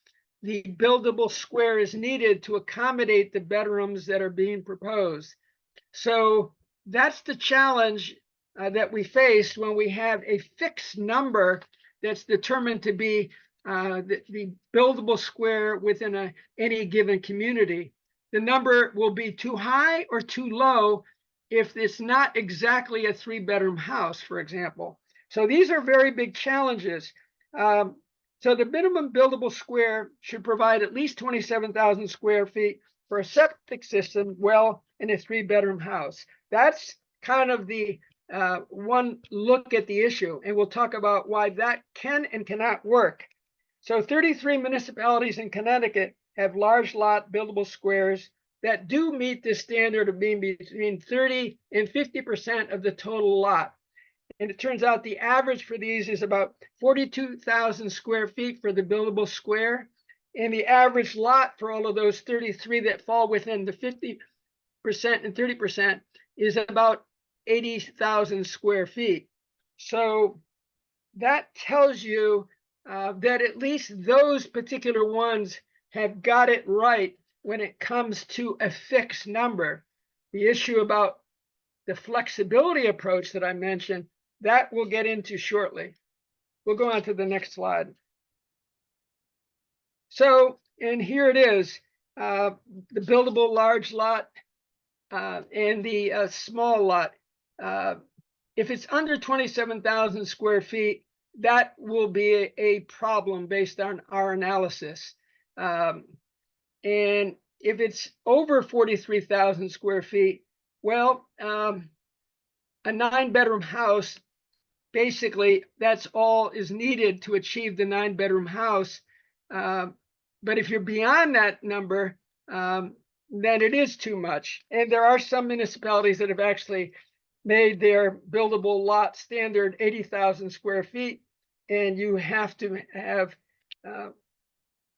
Speaker 1: the buildable square is needed to accommodate the bedrooms that are being proposed. So that's the challenge that we face when we have a fixed number that's determined to be the buildable square within any given community. The number will be too high or too low if it's not exactly a 3-bedroom house, for example. So these are very big challenges. So the minimum buildable square should provide at least 27,000 square feet for a septic system well in a 3-bedroom house. That's kind of the one look at the issue, and we'll talk about why that can and cannot work. So 33 municipalities in Connecticut have large lot buildable squares that do meet this standard of being between 30 and 50% of the total lot. And it turns out the average for these is about 42,000 square feet for the buildable square. And the average lot for all of those 33 that fall within the 50% and 30% is about 80,000 square feet. So that tells you that at least those particular ones have got it right when it comes to a fixed number. The issue about the flexibility approach that I mentioned, that we'll get into shortly. We'll go on to the next slide. So, and here it is, the buildable large lot and the small lot. If it's under 27,000 square feet, that will be a problem based on our analysis. And if it's over 43,000 square feet, well, a 9-bedroom house, basically, that's all is needed to achieve the 9-bedroom house. But if you're beyond that number, then it is too much. And there are some municipalities that have actually made their buildable lot standard 80,000 square feet. And you have to have,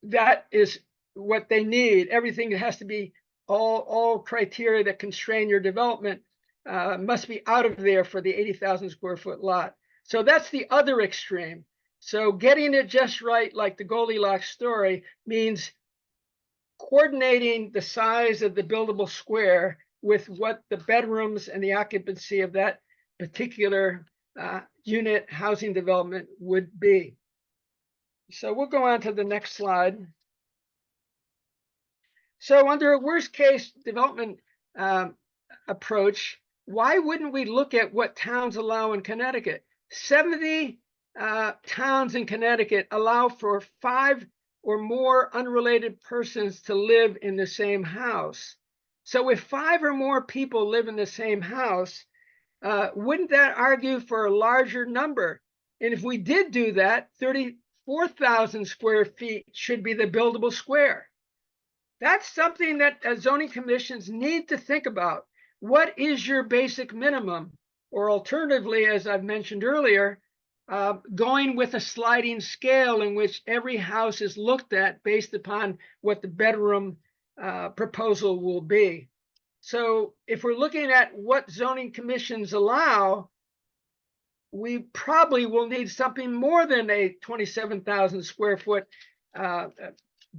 Speaker 1: that is what they need. Everything has to be, all criteria that constrain your development must be out of there for the 80,000 square foot lot. So that's the other extreme. So getting it just right, like the Goldilocks story, means coordinating the size of the buildable square with what the bedrooms and the occupancy of that particular unit housing development would be. So we'll go on to the next slide. So under a worst case development approach, why wouldn't we look at what towns allow in Connecticut? 70 towns in Connecticut allow for 5 or more unrelated persons to live in the same house. So if 5 or more people live in the same house, wouldn't that argue for a larger number? And if we did do that, 34,000 square feet should be the buildable square. That's something that zoning commissions need to think about. What is your basic minimum? Or alternatively, as I've mentioned earlier, going with a sliding scale in which every house is looked at based upon what the bedroom proposal will be. So if we're looking at what zoning commissions allow, we probably will need something more than a 27,000 square foot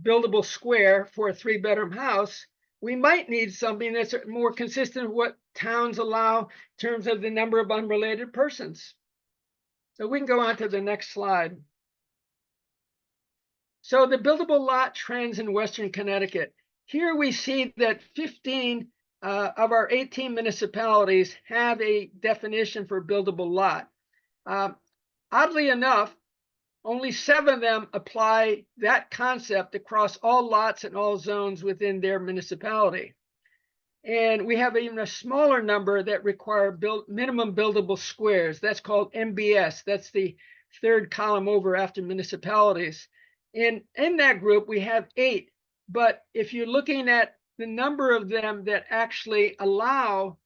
Speaker 1: buildable square for a 3-bedroom house. We might need something that's more consistent with what towns allow in terms of the number of unrelated persons. So we can go on to the next slide. So the buildable lot trends in Western Connecticut. Here we see that 15 of our 18 municipalities have a definition for buildable lot. Oddly enough, only 7 of them apply that concept across all lots and all zones within their municipality. And we have even a smaller number that require minimum buildable squares. That's called MBS. That's the third column over after municipalities. And in that group, we have 8. But if you're looking at the number of them that actually allow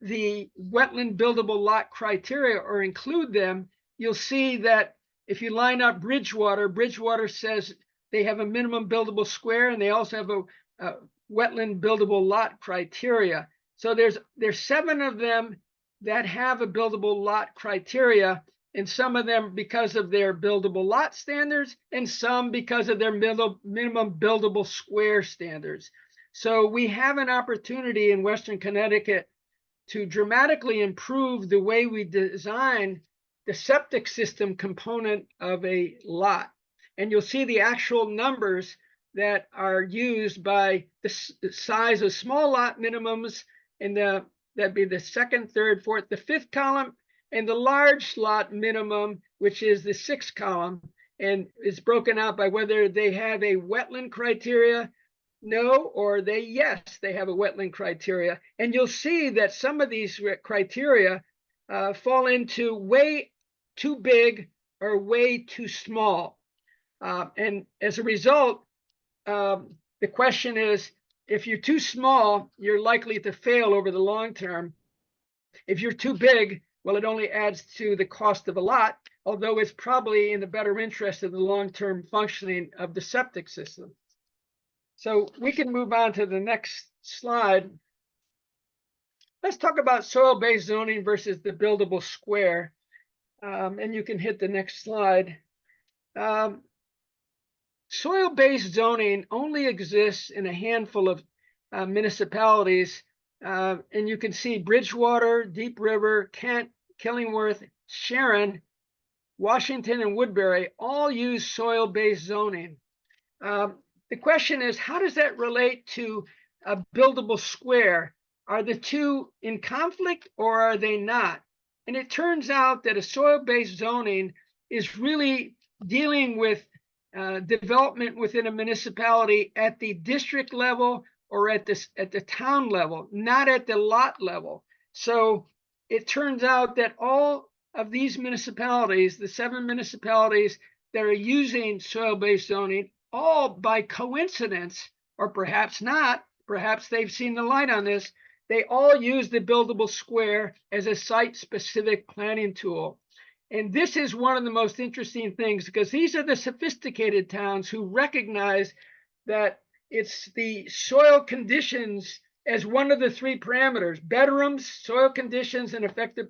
Speaker 1: the wetland buildable lot criteria or include them, you'll see that if you line up Bridgewater says they have a minimum buildable square, and they also have a wetland buildable lot criteria. So there's 7 of them that have a buildable lot criteria, and some of them because of their buildable lot standards, and some because of their minimum buildable square standards. So we have an opportunity in Western Connecticut to dramatically improve the way we design the septic system component of a lot. And you'll see the actual numbers that are used by the size of small lot minimums, and that'd be the second, third, fourth, the 5th column, and the large lot minimum, which is the 6th column, and it's broken out by whether they have a wetland criteria, no, or yes, they have a wetland criteria. And you'll see that some of these criteria fall into way too big or way too small. And as a result, the question is, if you're too small, you're likely to fail over the long term. If you're too big, well, it only adds to the cost of a lot, although it's probably in the better interest of the long-term functioning of the septic system. So we can move on to the next slide. Let's talk about soil-based zoning versus the buildable square. And you can hit the next slide. Soil-based zoning only exists in a handful of municipalities. And you can see Bridgewater, Deep River, Kent, Killingworth, Sharon, Washington, and Woodbury all use soil-based zoning. The question is, how does that relate to a buildable square? Are the two in conflict or are they not? And it turns out that a soil-based zoning is really dealing with development within a municipality at the district level or at the town level, not at the lot level. So it turns out that all of these municipalities, the 7 municipalities that are using soil-based zoning, all by coincidence, or perhaps not, perhaps they've seen the light on this, they all use the buildable square as a site-specific planning tool. And this is one of the most interesting things, because these are the sophisticated towns who recognize that it's the soil conditions as one of the 3 parameters: bedrooms, soil conditions, and effective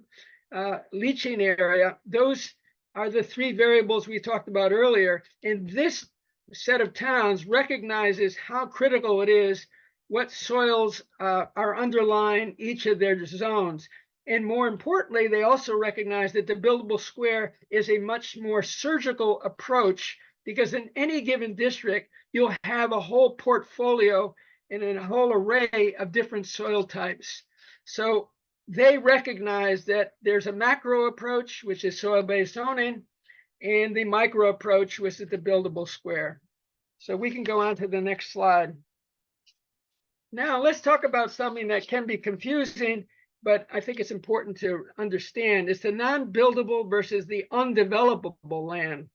Speaker 1: leaching area. Those are the 3 variables we talked about earlier. And this set of towns recognizes how critical it is what soils are underlying each of their zones. And more importantly, they also recognize that the buildable square is a much more surgical approach, because in any given district, you'll have a whole portfolio and a whole array of different soil types. So they recognize that there's a macro approach, which is soil-based zoning, and the micro approach, which is the buildable square. So we can go on to the next slide. Now let's talk about something that can be confusing, but I think it's important to understand. It's the non-buildable versus the undevelopable land.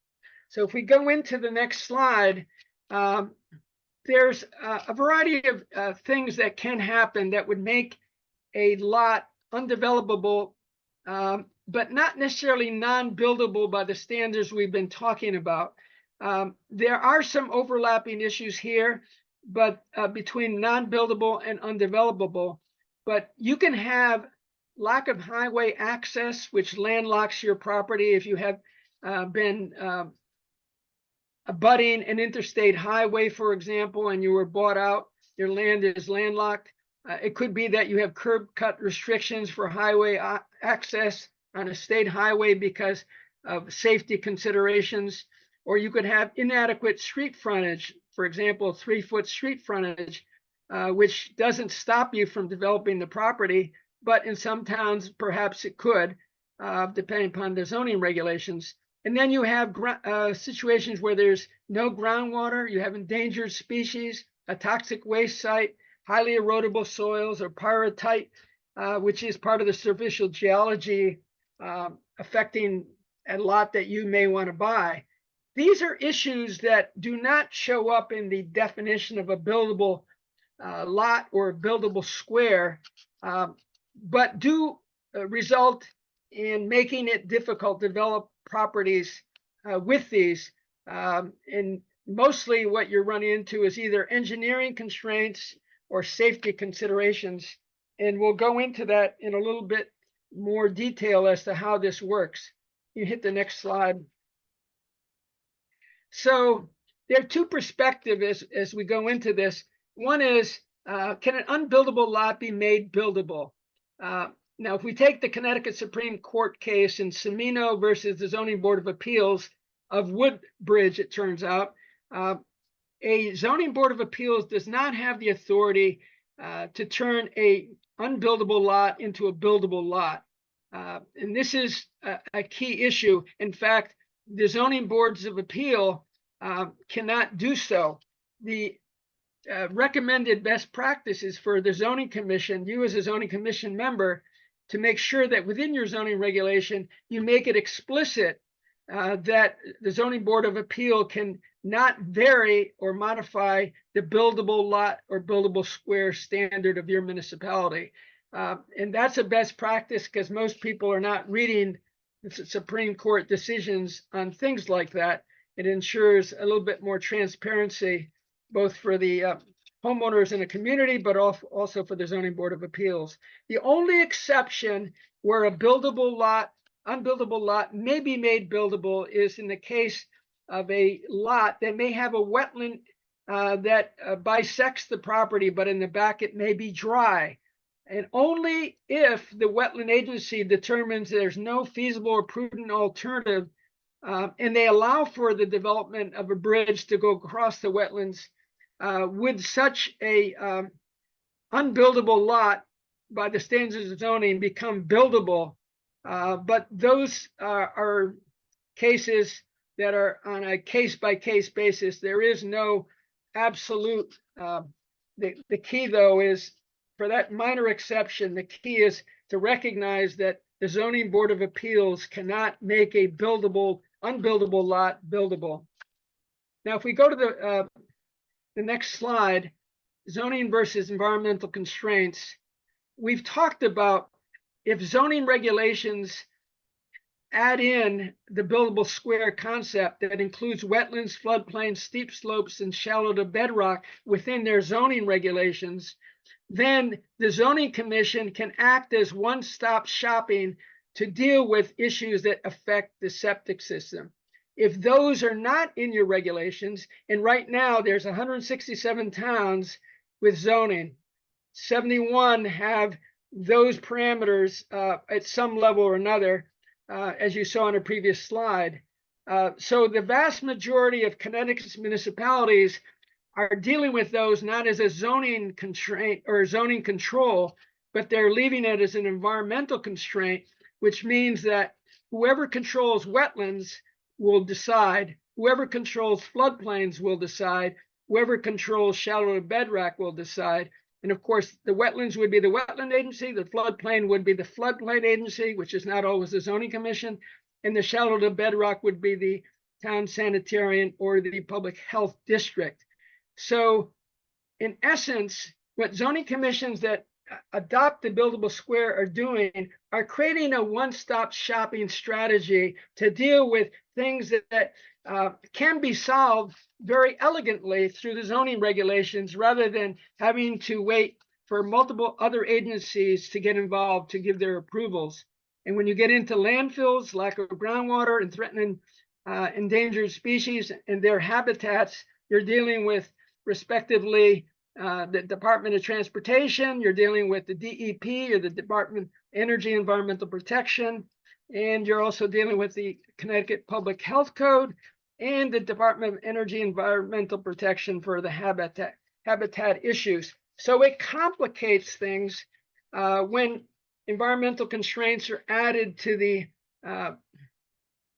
Speaker 1: So if we go into the next slide, there's a variety of things that can happen that would make a lot undevelopable, but not necessarily non-buildable by the standards we've been talking about. There are some overlapping issues here, but between non-buildable and undevelopable. But you can have lack of highway access, which landlocks your property. If you have been abutting an interstate highway, for example, and you were bought out, your land is landlocked. It could be that you have curb cut restrictions for highway access on a state highway because of safety considerations, or you could have inadequate street frontage, for example, 3-foot street frontage, which doesn't stop you from developing the property, but in some towns, perhaps it could, depending upon the zoning regulations. And then you have situations where there's no groundwater, you have endangered species, a toxic waste site, highly erodible soils, or pyrrhotite, which is part of the superficial geology affecting a lot that you may want to buy. These are issues that do not show up in the definition of a buildable lot or a buildable square, but do result in making it difficult to develop properties with these. And mostly what you're running into is either engineering constraints or safety considerations. And we'll go into that in a little bit more detail as to how this works. You hit the next slide. So there are two perspectives as we go into this. One is, can an unbuildable lot be made buildable? Now, if we take the Connecticut Supreme Court case in Semino versus the Zoning Board of Appeals of Woodbridge, it turns out, a Zoning Board of Appeals does not have the authority to turn a unbuildable lot into a buildable lot. And this is a key issue. In fact, the zoning boards of appeal cannot do so. The recommended best practices for the zoning commission, you as a zoning commission member, to make sure that within your zoning regulation, you make it explicit that the zoning board of appeal can not vary or modify the buildable lot or buildable square standard of your municipality. And that's a best practice because most people are not reading the Supreme Court decisions on things like that. It ensures a little bit more transparency, both for the homeowners in a community, but also for the Zoning Board of Appeals. The only exception where a buildable lot, unbuildable lot may be made buildable is in the case of a lot that may have a wetland that bisects the property, but in the back it may be dry. And only if the wetland agency determines there's no feasible or prudent alternative, and they allow for the development of a bridge to go across the wetlands, would such a unbuildable lot by the standards of zoning become buildable. But those are cases that are on a case-by-case basis. There is no absolute. The key, though, is for that minor exception, the key is to recognize that the Zoning Board of Appeals cannot make a buildable, unbuildable lot buildable. Now, if we go to the next slide, zoning versus environmental constraints, we've talked about if zoning regulations add in the buildable square concept that includes wetlands, floodplains, steep slopes, and shallow to bedrock within their zoning regulations, then the zoning commission can act as one-stop shopping to deal with issues that affect the septic system. If those are not in your regulations, and right now there's 167 towns with zoning, 71 have those parameters at some level or another, as you saw on a previous slide. So the vast majority of Connecticut's municipalities are dealing with those not as a zoning constraint or zoning control, but they're leaving it as an environmental constraint, which means that whoever controls wetlands will decide, whoever controls floodplains will decide, whoever controls shallow to bedrock will decide. And of course, the wetlands would be the wetland agency, the floodplain would be the floodplain agency, which is not always the zoning commission, and the shallow to bedrock would be the town sanitarian or the public health district. So in essence, what zoning commissions that adopt the buildable square are doing are creating a one-stop shopping strategy to deal with things that can be solved very elegantly through the zoning regulations rather than having to wait for multiple other agencies to get involved to give their approvals. And when you get into landfills, lack of groundwater, and threatening endangered species and their habitats, you're dealing with respectively the Department of Transportation, you're dealing with the DEP or the Department of Energy Environmental Protection, and you're also dealing with the Connecticut Public Health Code and the Department of Energy Environmental Protection for the habitat issues. So it complicates things when environmental constraints are added to the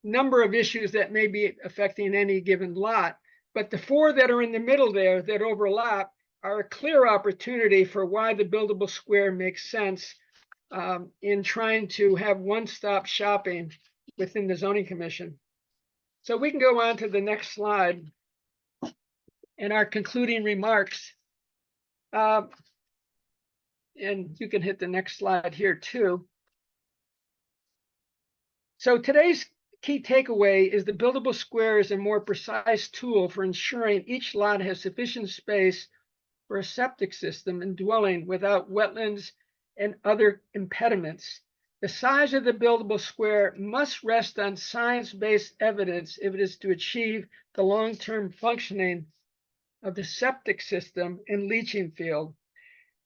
Speaker 1: number of issues that may be affecting any given lot. But the four that are in the middle there that overlap are a clear opportunity for why the buildable square makes sense in trying to have one-stop shopping within the zoning commission. So we can go on to the next slide and our concluding remarks. And you can hit the next slide here too. So today's key takeaway is the Buildable Square is a more precise tool for ensuring each lot has sufficient space for a septic system and dwelling without wetlands and other impediments. The size of the buildable square must rest on science-based evidence if it is to achieve the long-term functioning of the septic system and leaching field.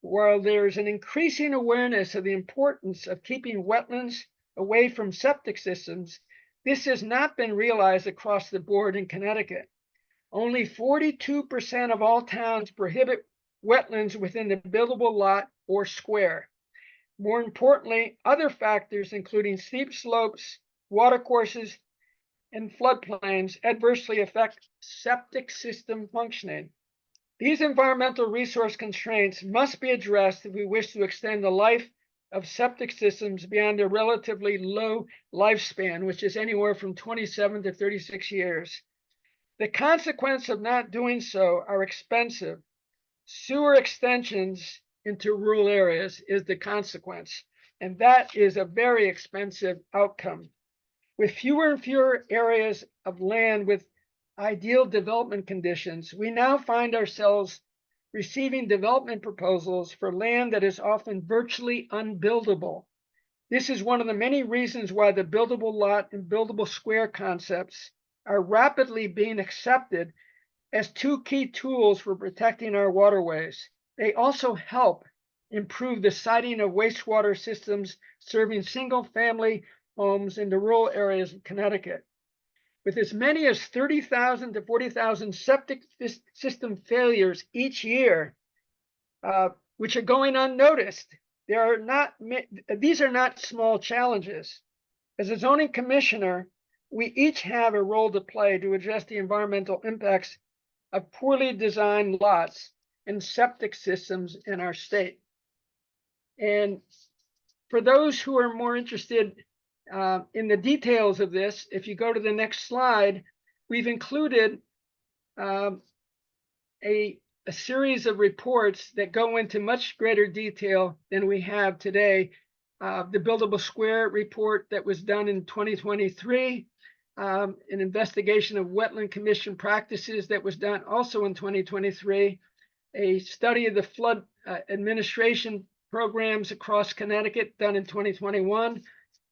Speaker 1: While there's an increasing awareness of the importance of keeping wetlands away from septic systems, this has not been realized across the board in Connecticut. Only 42% of all towns prohibit wetlands within the buildable lot or square. More importantly, other factors, including steep slopes, watercourses, and floodplains, adversely affect septic system functioning. These environmental resource constraints must be addressed if we wish to extend the life of septic systems beyond their relatively low lifespan, which is anywhere from 27 to 36 years. The consequence of not doing so are expensive. Sewer extensions into rural areas is the consequence, and that is a very expensive outcome. With fewer and fewer areas of land with ideal development conditions, we now find ourselves receiving development proposals for land that is often virtually unbuildable. This is one of the many reasons why the buildable lot and buildable square concepts are rapidly being accepted as two key tools for protecting our waterways. They also help improve the siting of wastewater systems serving single-family homes in the rural areas of Connecticut. With as many as 30,000 to 40,000 septic system failures each year, which are going unnoticed, these are not small challenges. As a zoning commissioner, we each have a role to play to address the environmental impacts of poorly designed lots and septic systems in our state. And for those who are more interested in the details of this, if you go to the next slide, we've included a series of reports that go into much greater detail than we have today. The Buildable Square report that was done in 2023, an investigation of wetland commission practices that was done also in 2023, a study of the flood administration programs across Connecticut done in 2021,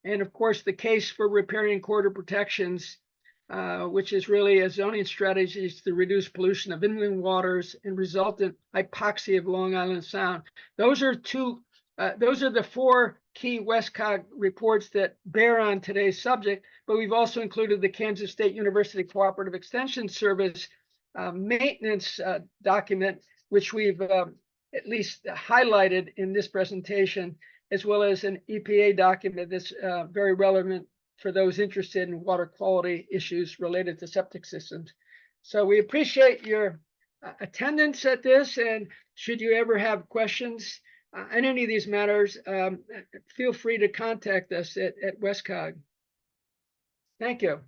Speaker 1: and of course the case for riparian corridor protections, which is really a zoning strategies to reduce pollution of inland waters and resultant hypoxia of Long Island Sound. Those are the four key WestCog reports that bear on today's subject, but we've also included the Kansas State University Cooperative Extension Service maintenance document, which we've at least highlighted in this presentation, as well as an EPA document that's very relevant for those interested in water quality issues related to septic systems. So we appreciate your attendance at this, and should you ever have questions on any of these matters, feel free to contact us at WestCog. Thank you.